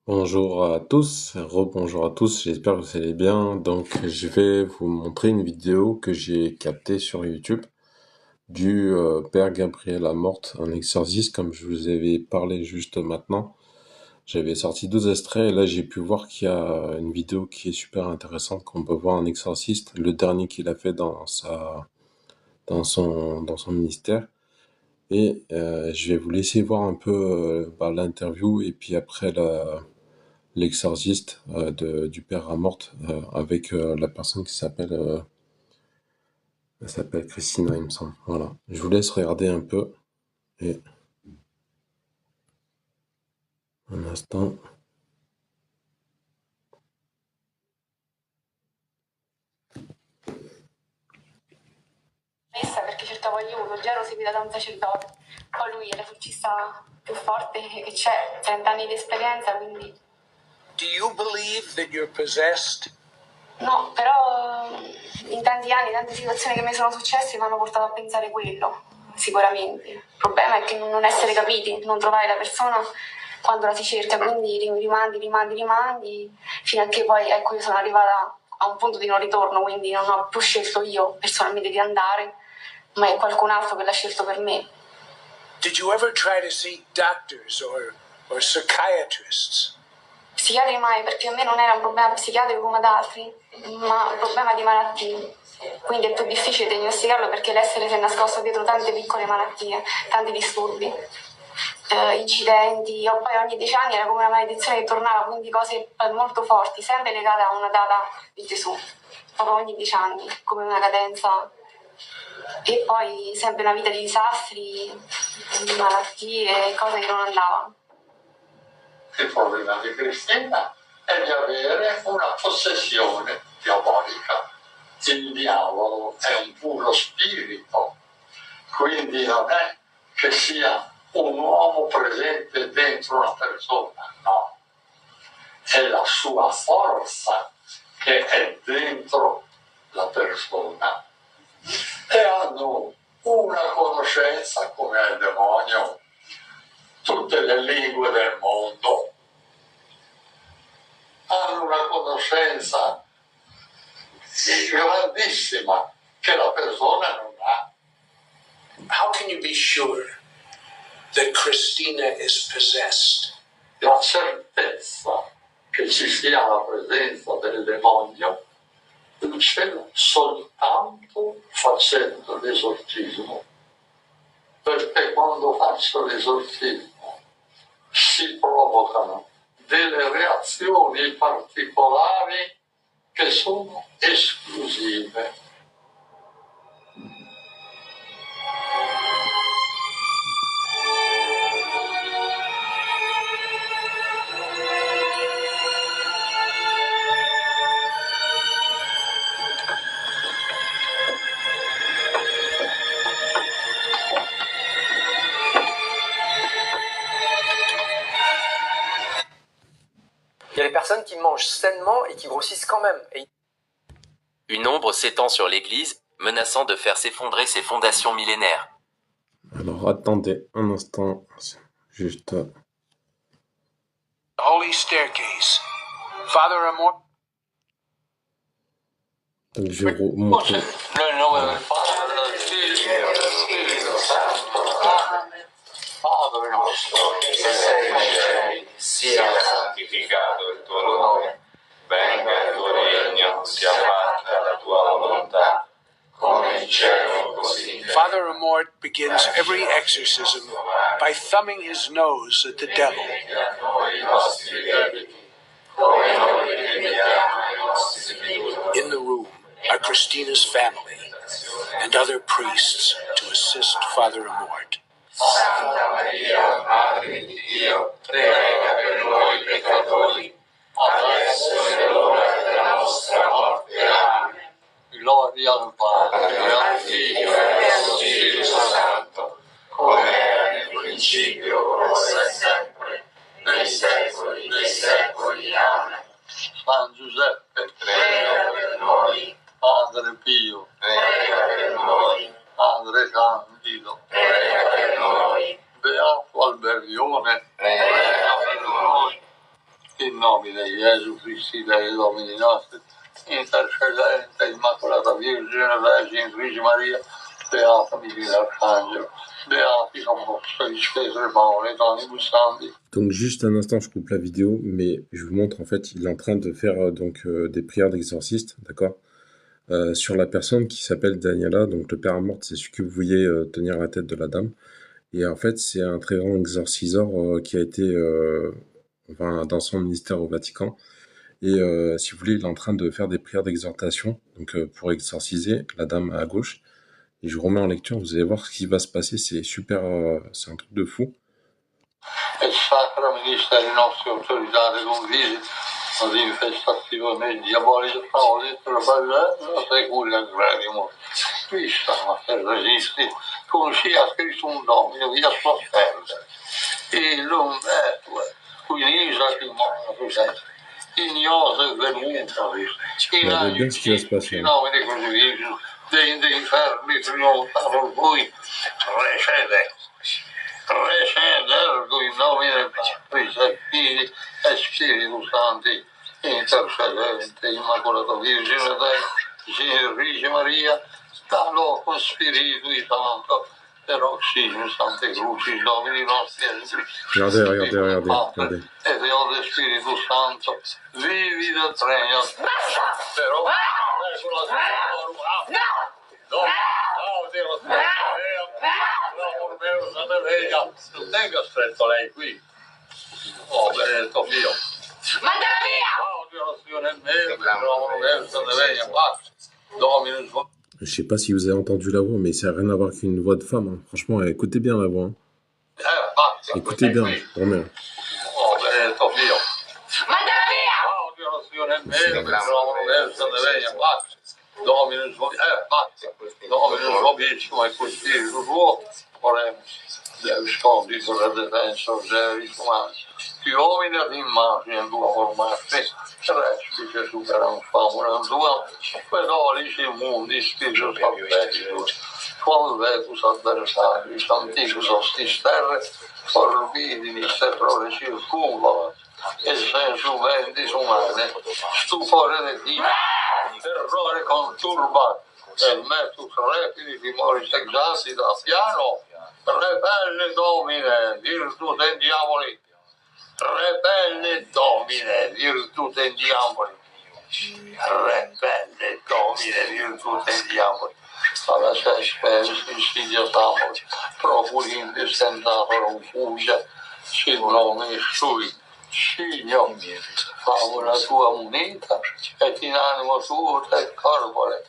Bonjour à tous, rebonjour à tous, j'espère que vous allez bien. Donc je vais vous montrer une vidéo que j'ai captée sur YouTube du Père Gabriel Amorth, un exorciste comme je vous avais parlé juste maintenant. J'avais sorti 12 extraits et là j'ai pu voir qu'il y a une vidéo qui est super intéressante, qu'on peut voir un exorciste, le dernier qu'il a fait dans son ministère. Et je vais vous laisser voir un peu l'interview et puis après l'exorciste du père Amorth avec la personne qui s'appelle Christina, il me semble. Voilà. Je vous laisse regarder un peu et un instant. Perché cercavo aiuto, già ero seguita da un sacerdote, poi lui è l'esorcista più forte che c'è, 30 anni di esperienza, quindi... Do you believe that you're possessed? No, però in tanti anni, tante situazioni che mi sono successe mi hanno portato a pensare quello, sicuramente. Il problema è che non essere capiti, non trovare la persona quando la si cerca, quindi rimandi, fino a che poi, ecco, io sono arrivata a un punto di non ritorno, quindi non ho più scelto io personalmente di andare, ma è qualcun altro che l'ha scelto per me. Did you ever try to see doctors or psychiatrists? Psichiatri mai, perché a me non era un problema psichiatrico come ad altri, ma un problema di malattie. Quindi è più difficile diagnosticarlo perché l'essere si è nascosto dietro tante piccole malattie, tanti disturbi, incidenti. Poi ogni 10 anni era come una maledizione che tornava, quindi cose molto forti, sempre legate a una data di Gesù, proprio ogni 10 anni, come una cadenza. E poi sempre una vita di disastri, di malattie, cose che non andavano. Il problema di Cristina è di avere una possessione diabolica. Il diavolo è un puro spirito, quindi non è che sia un uomo presente dentro una persona, no. È la sua forza che è dentro la persona e hanno una conoscenza come il demonio, tutte le lingue del mondo, hanno una conoscenza grandissima che la persona non ha. How can you be sure that Christina is possessed? La certezza che ci sia la presenza del demonio c'è soltanto facendo l'esorcismo, perché quando faccio l'esorcismo si provocano delle reazioni particolari che sono esclusive. Il y a les personnes qui mangent sainement et qui grossissent quand même. Une ombre s'étend sur l'église, menaçant de faire s'effondrer ses fondations millénaires. Alors attendez un instant, juste. Holy staircase. Father Amorth. Donc je vais vous montrer. Nel nome del Padre, del Figlio e dello Spirito Santo. Amen. Padre nostro, che sei nei cieli, sia santificato il tuo nome. Venga il tuo regno, sia fatta la tua volontà, come in cielo così in terra. Father Amorth begins every exorcism by thumbing his nose at the devil. In the room are Christina's family and other priests to assist Father Amorth. Santa Maria, Madre di Dio, prega per noi peccatori, adesso è l'ora della nostra morte. Amen. Gloria al Padre, al Figlio e allo Spirito Santo, come era nel principio, ora e sempre, nei secoli dei secoli. Amen. San Giuseppe, prega per noi. Padre Pio, prega per noi. Padre Candido, prega per noi. Beato Alberione, prega per noi. in nomine di Gesù Cristo, Dei Domini nostri, intercedente Immacolata Vergine, Vergine Maria, Beata Michele Arcangelo, Beati Apostoli, Spese Paolo, Donibus Santi. Donc juste un instant, je coupe la vidéo, mais je vous montre en fait, il est en train de faire des prières d'exorciste, d'accord, sur la personne qui s'appelle Daniela. Donc le père à morte, c'est celui que vous voyez tenir la tête de la dame. Et en fait, c'est un très grand exorciseur qui a été dans son ministère au Vatican. Et si vous voulez, il est en train de faire des prières d'exhortation donc pour exorciser la dame à gauche. Et je vous remets en lecture, vous allez voir ce qui va se passer, c'est super, c'est un truc de fou. Et sacra ministeri nostri autoritate convisi, ad infestazione diabolica fraudita, la bella, securia gradimus. Vista, ma per resisti, conoscia Christum Domino, via sua perdere. E l'umberto, qui Isaac in mona ignoso venuta, in agiti, in nomine crucifixo, dei infermi trionfavano voi, recede, ergo in nomine Patris, Fili e Spiritu Santi, intercedente, Immacolata Virgine Dei, Virgine Maria, da loco Spiritui Santo, per auxilio Sante Crucis, Domini nostri, Regardez. e Deo Spirito Santo, vivi da regna, però, non tenga stretto lei qui, oh benedetto Dio, Mandala via! oh Dio, Dio nel mezzo, Dominus. Je sais pas si vous avez entendu la voix, mais ça n'a rien à voir qu'une voix de femme. Hein. Franchement, écoutez bien la voix. Hein. Écoutez bien, je remets. Oh benedetto Dio. Mandala via! Oh Dio nel mezzo, Dominus vobiscum et cui Spiritu tuo, oremus, Deus condito la defensor Deus humanis, qui homine ad immagine tua formaste, respice superam famulam tuam, quedolici mundi spiritus advenitus, quam vetus adversarius anticus hostis terre, forbidinis et prole circumvalat, et sensu mentis humane, stupore de Dio, terrore conturbat, et metus repili timoris exasi da piano, repelle Domine, virtute diaboli, repelle Domine, virtute diaboli, repelle Domine, virtute diaboli, alla spes insidias amor, procurindis tentatorum fugia, sit nominis sui, Signor, favola tua munita, et in animo tuo et corpore,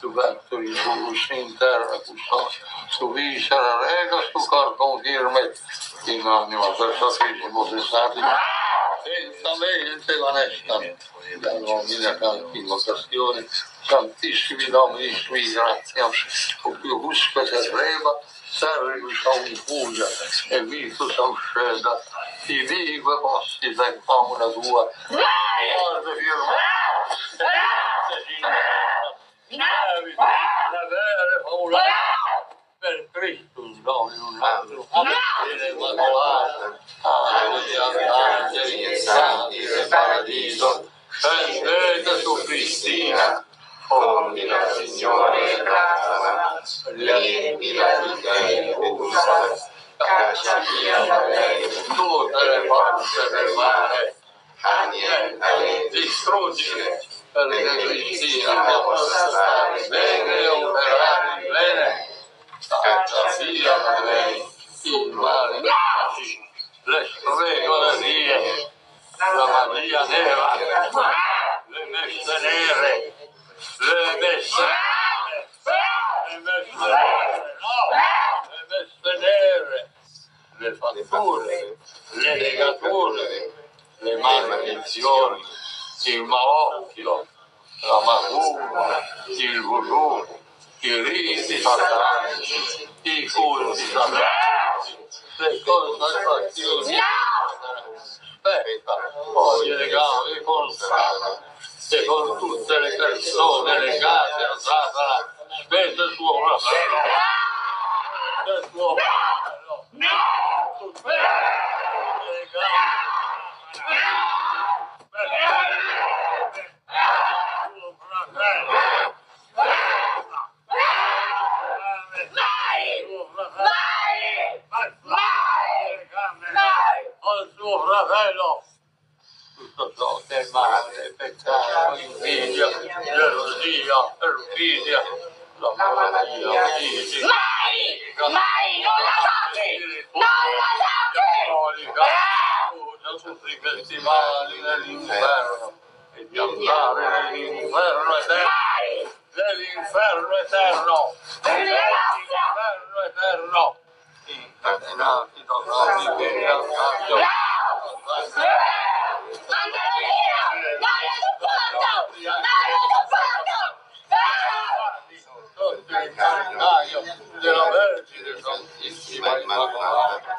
tu vectori tuus in terra custos, tu viscera regas, tu cor confirmet, in animo per sacrificio sensati, senza mente vanescam, da nomine canti invocazione, Santissimi Domini sui gratia, ubiusque et reba, servis confugia, e vitus ausceda, ti vive postis et famula tua, guarda firma, l'avere famula, per Christus Dominum nostrum, e Immacolata, angeli e santi del paradiso, pendete su Cristina, Omnila Signore grata, riempi la vita in pulsa, caccia via da lei tutte le forze del male, annientale, distruggile, perché Cristina possa stare bene e operare il bene, caccia via da lei il male, le stregole vie, la magia nera, le messe nere, le messe nere, le fatture, le legature, le maledizioni, il malocchio, la macumba, il voodoo, i riti satanici, i culti satanici, le consagrazioni. Aspetta, poi i legami con Satana e con tutte le persone legate a Satana, spese il suo fratello, il suo fratello, tutte le legate. fratello. Tutto ciò che è male, peccato, invidia, gelosia, perfidia, la malattia fisica. Mai, non la tocchi! Non la tocchi! Da tutti questi mali nell'inferno e di andare nell'inferno eterno. Nell'inferno eterno. Nell'inferno eterno. Incatenati da grandi che alzati. Mandalo via! Non lo sopporto! Non lo sopporto! Sotto il calendario della Vergine Santissima Immacolata.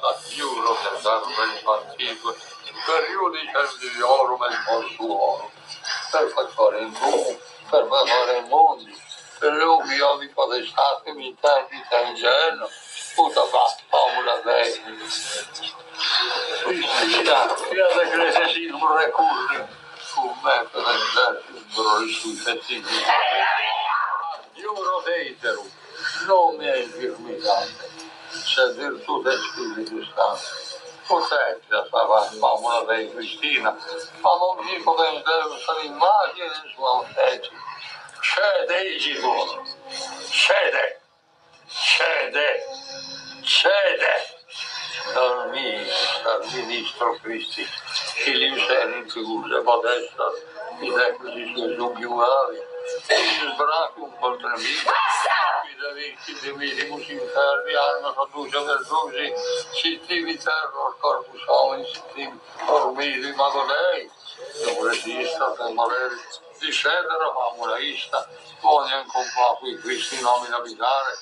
Addiuro per darmi il partito, per giudice di oro e il mortuorio, per fare il mondo, per fare il mondo, per le ubbio di potestate, vita in cielo, tutta famula dei. Sia le crese si non recurre, fu me per l'esercito sui fettigli. Addiuro deitero, non mi è infirmitate. C'è virtù del Spirito Santo. Cos'è che stava famosa di Cristina? Ma non dico che deve essere immagine del suo effetto. Cede il giorno. Cede. Dal ministro Cristi, che gli insegni in figura modesta, i tecnici sui giubilari, il sbraccio un po' tremendo. I dividimus interni hanno fiducia vertusi, sittivi terror corpus homin, sittivi ormili magonei, non resista per morire, discendere famula ista, vogliono con poco i Cristi nomi abitare.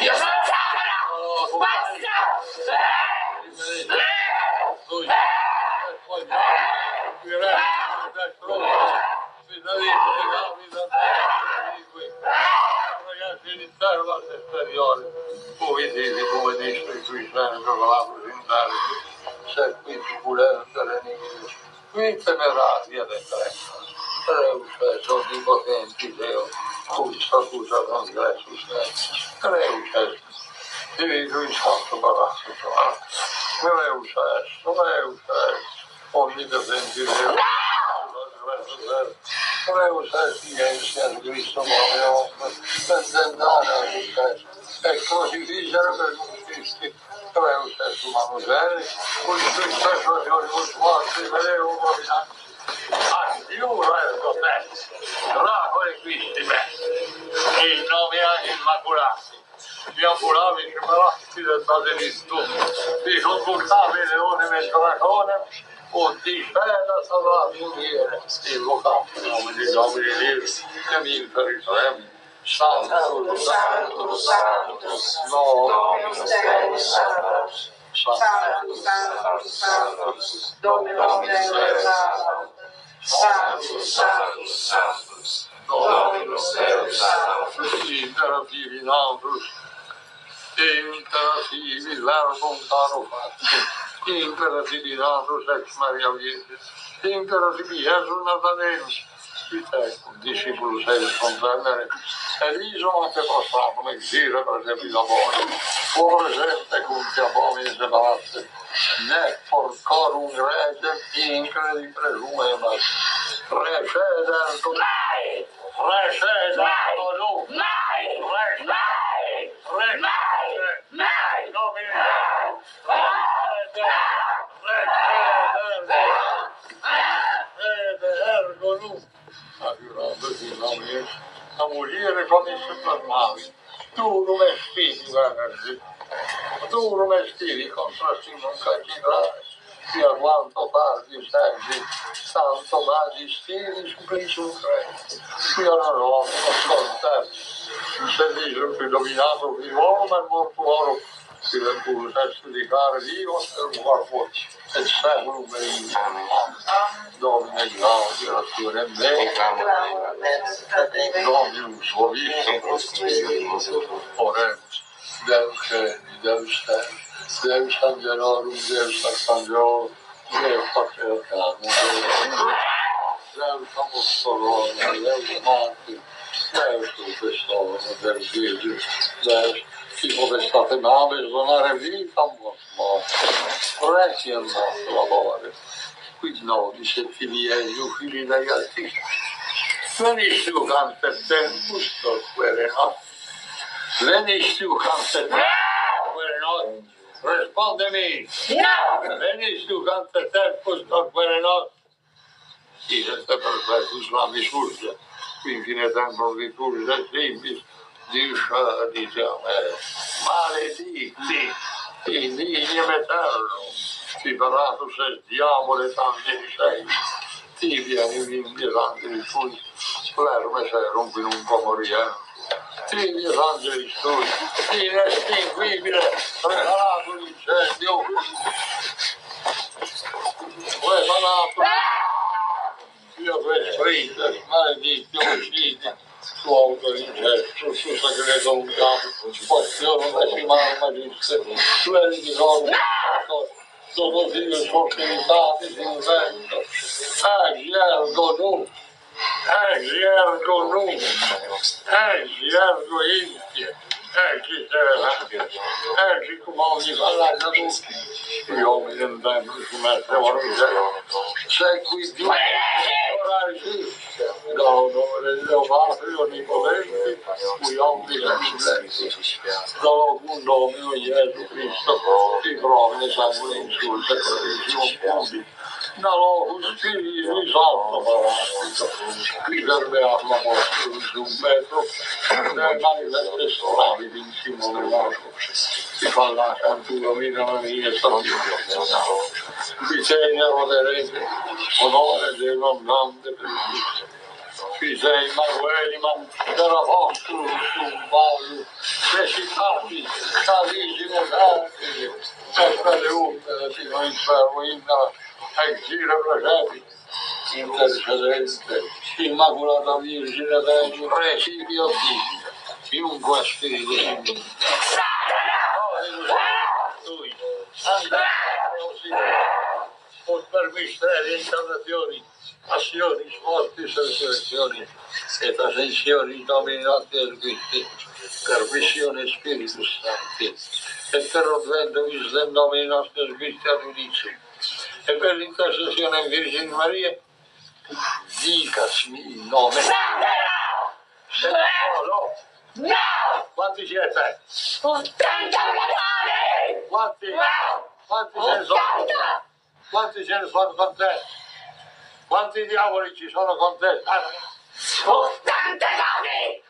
Io sono Satana! Basta! All'interno all'esteriore, voi dite come dice il Cristiano la presentare, se qui sicurezza l'enigma, qui temerati ad entrare, Reus sono i potenti Deo, cui scusa congresso Reus divido il santo palazzo, Reus onnipotenti Deo, Reus silenzia Cristo Dio, tendendare e crocifiggere per i Cristi, Reus Manuselli, cui stesso Giorgio Morti, vedevo nominati. Addiuro è potente, bravo e Cristi me, il nome anche immacolati. Gli ambulavi malati del basilito, vi consultavi leone nel dragone, o di fede salvato unire, invocate il nome di Dio, che mi imperiteremo. Santus, Santus, Santus, Dominus Deus Sabaoth, Santus, Santus, Santus, Dominus Deus Sabaoth, Santus, Santus, Santus, Dominus Deus Sabaoth, imperativi natus, imperativi verbum caro fatto, imperativi natus ex Maria Virgine, imperativi Gesù Nazareno, discepolo sei comprendere, e lì sono anche prostrato, come gira per esempio i lavori, ora gente con che abomini separate, ne porcorum gregem incredi presumema, receder con a morire con i supermavi, tu non mi sfidi venerdì, tu non mi sfidi contrasti non cacciare, sia quanto tardi servi, tanto magistiri supplicio credi, sia la roba, ascoltati, se dice più dominato vivo, ma il morto oro, si le pure giudicare vivo e il corpo, e secolo benissimo. Domine Claudio, grazione a me, Dominus vobiscum, oremus, Deus Ceni, Deus Terra, Deus Angelorum, Deus Arcangelo, Deus Patriarcano, Deus Apostolorum, Deus Martir, Deus Confessore, Deus Virgine, Deus, chi potestate nave, suonare vita, morte. non è che è andato l'amore. Qui no, dice Filiello, figli dagli altri. Veniš tu kam se tempus quereno. Veniš tu kam se tempus quereno. Rispondimi. No! Veniš tu kam se tempus quereno. Sì, questo è perfetto, sulla misurgia. Qui in fine tempo risurgia, sì, diciamo, maledetti, in eterno, separatus est diavole tanti sei, tibia in angeli sui, l'erme serum qui non può morire, tibia angeli sui, inestinguibile, preparato l'incendio, preparato, io per sprinter, maledetti, omicidi, su autorincesto, su segreto un capo, passione decimale magiste, su eri di corpo, dopo Dio sottilità di invento, ergo nu, ergo intie, terra, come ogni parlata tutti, gli uomini del tempo si mettono a ridere, sei qui Dio, orari sì, Dio Padre onnipotente, cui uomini silenzio, dallo condomino Gesù Cristo, ti provi nei sangue insulti, punti, dallo spirito di salvo parastico, qui verbeato la morte su un petro, nel manifeste strani di insieme all'uomo, ti fa la cantura mia mia stazione, qui segnano delle onore dell'ondante Cristo. Qui sei Manueli, ma dell'Apostolo, su Paolo, recitati, saligi nell'arte, per le umide, fino all'inferno, e gira presepi, intercedente, Immacolata Virgine Dei, recipio Dio, chiunque spirito si per misteri, incarnazioni, passioni, morti, resurrezioni e ascensioni domini nostri e Cristi, per missione Spiritus Sancti, e per l'avvento vis domini nostri e Cristi ad giudizio, e per l'intercessione Virgine Maria, dicasmi il nome. No! Quanti siete? 80 uomini! Quanti ce ne sono? 80! Quanti ce ne sono con te? Quanti diavoli ci sono con te? 80 capi!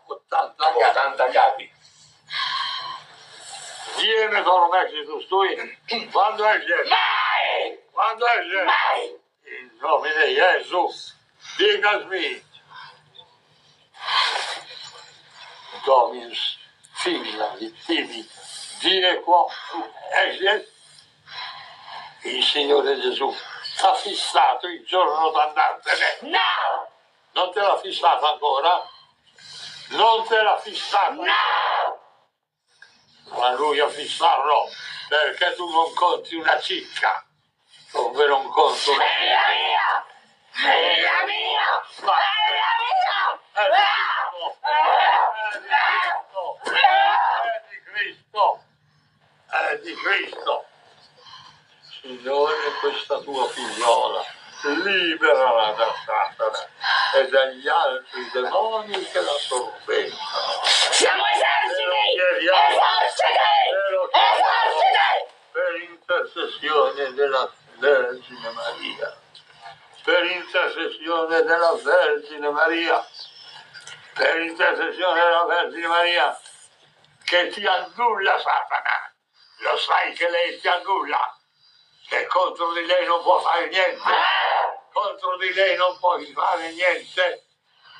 80 capi. Vieni con me che tu stui. Quando esce? Mai! Quando esce? Mai! In nome di Gesù. Dicasmi. Dominus, figlia di Tibi, die qua, esce. Il Signore Gesù ha fissato il giorno d'andartene. No! Non te l'ha fissato ancora? Non te l'ha fissato? No! Ma lui a fissarlo, perché tu non conti una cicca, ovvero un conto. Figlia mia! Figlia mia! Figlia mia! È di Cristo. Signore, questa tua figliola, liberala da Satana e dagli altri demoni che la sorventano. Siamo eserciti! Per intercessione della Vergine Maria. Per intercessione della Vergine Maria. Per intercessione della Vergine Maria. Che ti annulla Satana. Lo sai che lei ti annulla. Che contro di lei non può fare niente, contro di lei non puoi fare niente,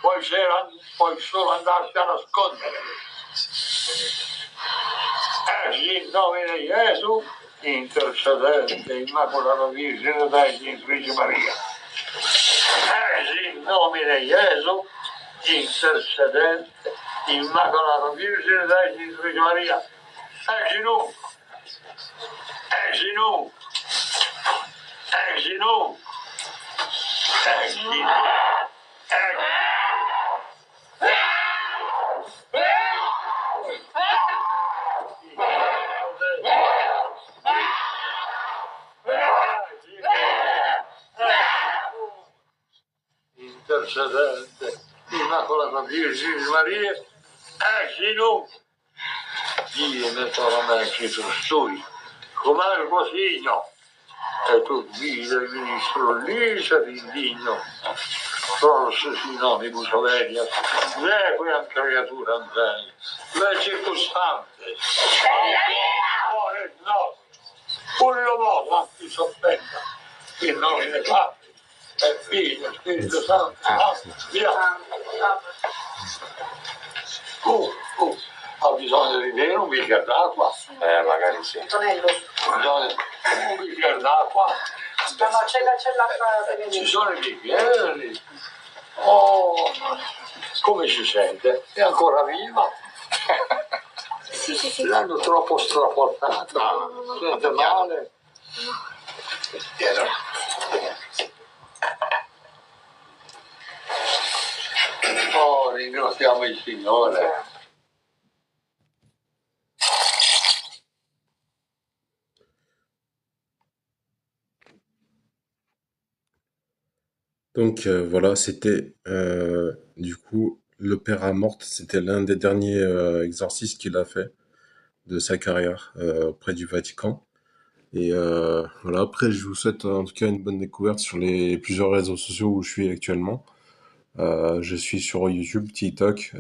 puoi solo andarti a nascondere. In nome di Gesù, intercedente, Immacolata Virgine Dei, Infelice Maria. In nome di Gesù, intercedente, Immacolata Virgine Dei, Infelice Maria. Ginù. Ginù. Sedente, Immacolata Vergine Maria, Gesù, viene solamente costui, come il tuo figlio, e tu guida il ministro Lisa d'indigno, forse sinonimo soveria, neque anche creatura anziana, le circostante, cuore no, quello modo anche sospenda, il nome dei fatti, e figlio, Spirito Santo, via. Ha bisogno di bere un bicchiere d'acqua? Magari sì. Un bicchiere d'acqua? No, c'è l'acqua. Ci sono i bicchieri. Oh, come si sente? È ancora viva? Sì. L'hanno troppo straportata. Sente male? Oh, ringraziamo il Signore. Donc voilà, c'était du coup le père Amort, c'était l'un des derniers exorcismes qu'il a fait de sa carrière auprès du Vatican. Et voilà, après je vous souhaite en tout cas une bonne découverte sur les plusieurs réseaux sociaux où je suis actuellement. Je suis sur YouTube, TikTok,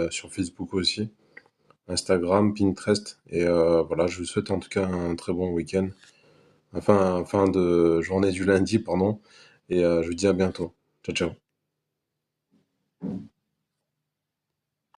sur Facebook aussi, Instagram, Pinterest. Et voilà, je vous souhaite en tout cas un très bon week-end. Enfin, fin de journée du lundi, pardon. Et je vous dis à bientôt. Ciao, ciao.